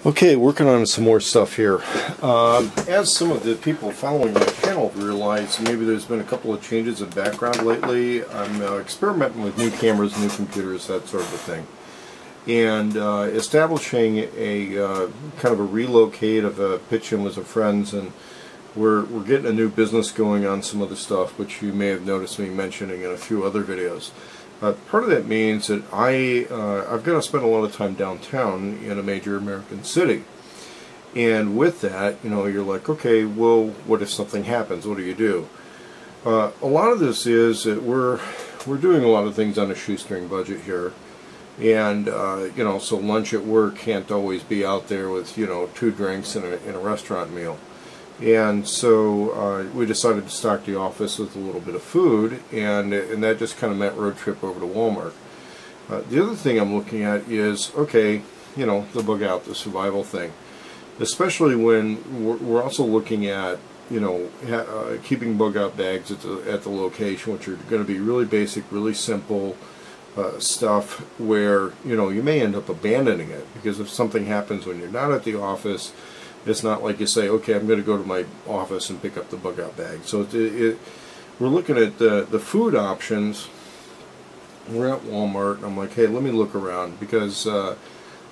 Okay, working on some more stuff here. As some of the people following my channel realize, maybe there's been a couple of changes in background lately. I'm experimenting with new cameras, new computers, that sort of a thing. And establishing a kind of a relocate of a pitch-in with some friends, and we're getting a new business going on some other stuff, which you may have noticed me mentioning in a few other videos. Part of that means that I've got to spend a lot of time downtown in a major American city. And with that, you know, you're like, okay, well, what if something happens? What do you do? A lot of this is that we're doing a lot of things on a shoestring budget here. And, you know, so lunch at work can't always be out there with, you know, 2 drinks and a restaurant meal. And so we decided to stock the office with a little bit of food, and that just kind of meant road trip over to Walmart. The other thing I'm looking at is, okay, you know, the Bugout, the survival thing. Especially when we're also looking at, you know, keeping Bugout bags at the location, which are going to be really basic, really simple stuff where, you know, you may end up abandoning it, because if something happens when you're not at the office, it's not like you say, okay, I'm going to go to my office and pick up the Bugout bag. So we're looking at the food options. We're at Walmart, and I'm like, hey, let me look around, because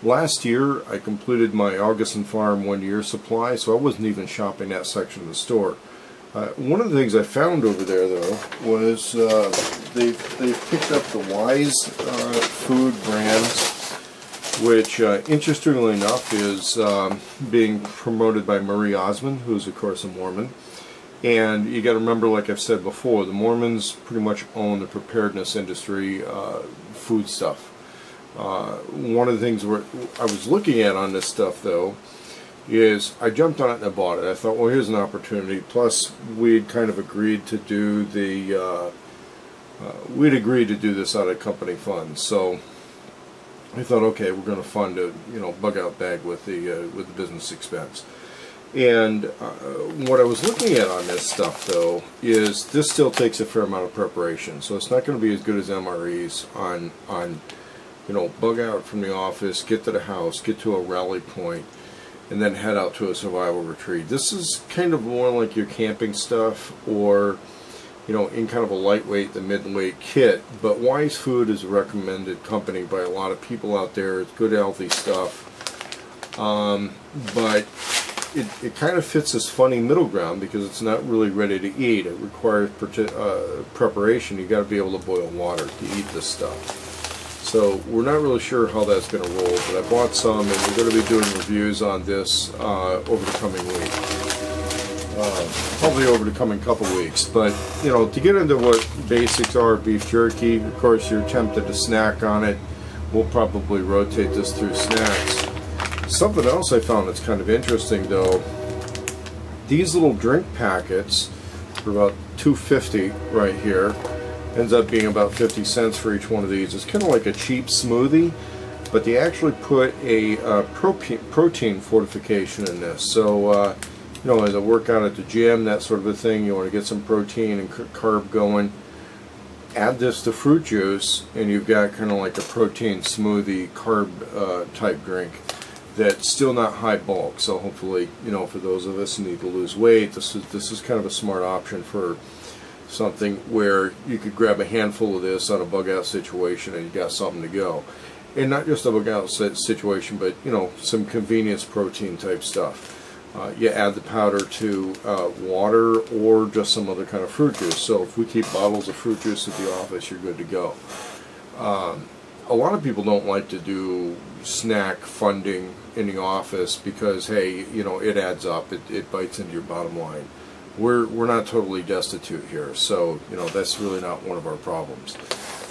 last year I completed my August and Farm 1-year supply, so I wasn't even shopping that section of the store. One of the things I found over there, though, was they've picked up the Wise food brands, which, interestingly enough, is being promoted by Marie Osmond, who's, of course, a Mormon. And you got to remember, like I've said before, the Mormons pretty much own the preparedness industry, food stuff. One of the things I was looking at on this stuff, though, is I jumped on it and I bought it. I thought, well, here's an opportunity. Plus, we'd kind of agreed to do this out of company funds. So I thought, okay, we're going to fund a Bugout bag with the business expense. And what I was looking at on this stuff, though, is this still takes a fair amount of preparation. So it's not going to be as good as MREs on you know, bug out from the office, get to the house, get to a rally point, and then head out to a survival retreat. This is kind of more like your camping stuff, or, you know, in kind of a lightweight to mid-weight kit. But Wise Food is a recommended company by a lot of people out there. It's good, healthy stuff. But it kind of fits this funny middle ground, because it's not really ready to eat. It requires preparation. You got to be able to boil water to eat this stuff. So we're not really sure how that's going to roll, but I bought some, and we're going to be doing reviews on this over the coming week. Probably over the coming couple weeks. But, you know, to get into what basics are, beef jerky, of course you're tempted to snack on it. We'll probably rotate this through snacks. Something else I found that's kind of interesting, though, these little drink packets for about $2.50 right here. Ends up being about 50 cents for each one of these. It's kind of like a cheap smoothie, but they actually put a protein fortification in this. So, you know, as a workout at the gym, that sort of a thing, you want to get some protein and carb going, add this to fruit juice, and you've got kind of like a protein smoothie carb type drink that's still not high bulk. So hopefully, you know, for those of us who need to lose weight, this is kind of a smart option for something where you could grab a handful of this on a Bugout situation and you got something to go. And not just a Bugout situation, but, you know, some convenience protein type stuff. You add the powder to water or just some other kind of fruit juice. So if we keep bottles of fruit juice at the office, you're good to go. A lot of people don't like to do snack funding in the office because, hey, you know, it adds up. It bites into your bottom line. We're not totally destitute here, so, you know, that's really not one of our problems.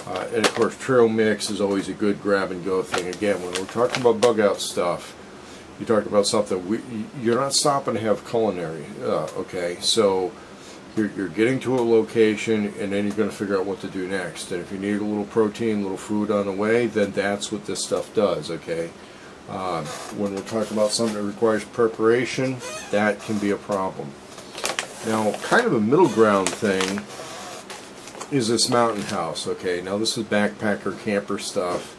And of course, trail mix is always a good grab and go thing. Again, when we're talking about Bugout stuff, you talk about something you're not stopping to have culinary. Okay, so you're getting to a location, and then you're going to figure out what to do next. And if you need a little protein, a little food on the way, then that's what this stuff does. Okay. When we're talking about something that requires preparation, that can be a problem. Now, kind of a middle ground thing is this mountain house. Okay, now this is backpacker camper stuff.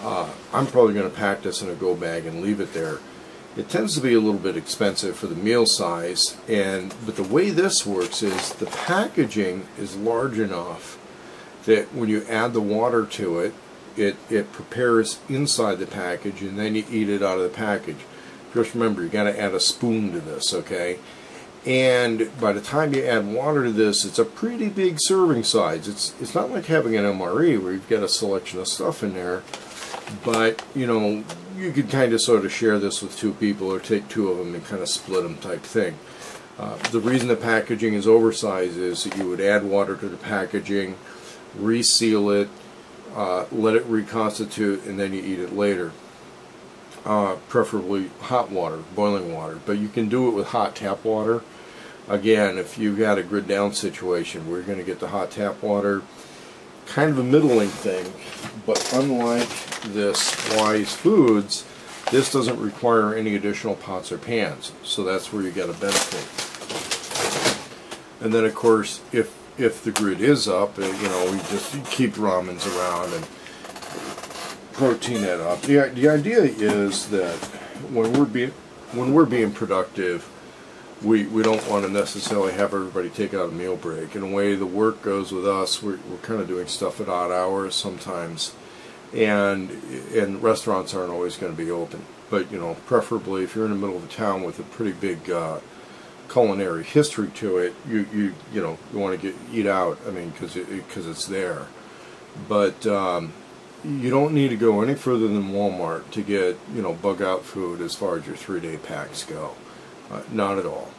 I'm probably going to pack this in a go bag and leave it there. It tends to be a little bit expensive for the meal size, but the way this works is the packaging is large enough that when you add the water to it, it prepares inside the package, and then you eat it out of the package. Just remember, you got to add a spoon to this, okay? And by the time you add water to this, it's a pretty big serving size. It's not like having an MRE where you've got a selection of stuff in there, but you know, you could kind of sort of share this with two people, or take two of them and kind of split them type thing. The reason the packaging is oversized is that you would add water to the packaging, reseal it, let it reconstitute, and then you eat it later. Preferably hot water, boiling water, but you can do it with hot tap water. Again, if you've got a grid down situation where you're going to get the hot tap water, kind of a middling thing, but unlike this Wise Foods, this doesn't require any additional pots or pans, so that's where you get a benefit. And then of course, if the grid is up, you know, we just keep ramens around and protein that up. The idea is that when we're being productive, we don't want to necessarily have everybody take out a meal break. In a way, the work goes with us. We're kind of doing stuff at odd hours sometimes, and restaurants aren't always going to be open. But you know, preferably if you're in the middle of a town with a pretty big culinary history to it, you know, you want to eat out. I mean, because it's there. But you don't need to go any further than Walmart to get, you know, Bugout food as far as your 3-day packs go. Not at all.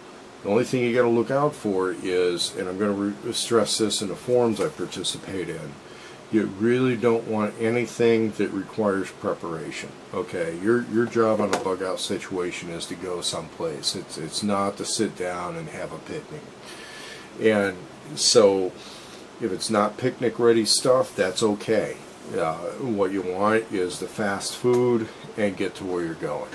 The only thing you got to look out for is, and I'm going to stress this in the forums I participate in, you really don't want anything that requires preparation. Okay, your job on a Bugout situation is to go someplace. It's not to sit down and have a picnic. And so, if it's not picnic ready stuff, that's okay. What you want is the fast food and get to where you're going.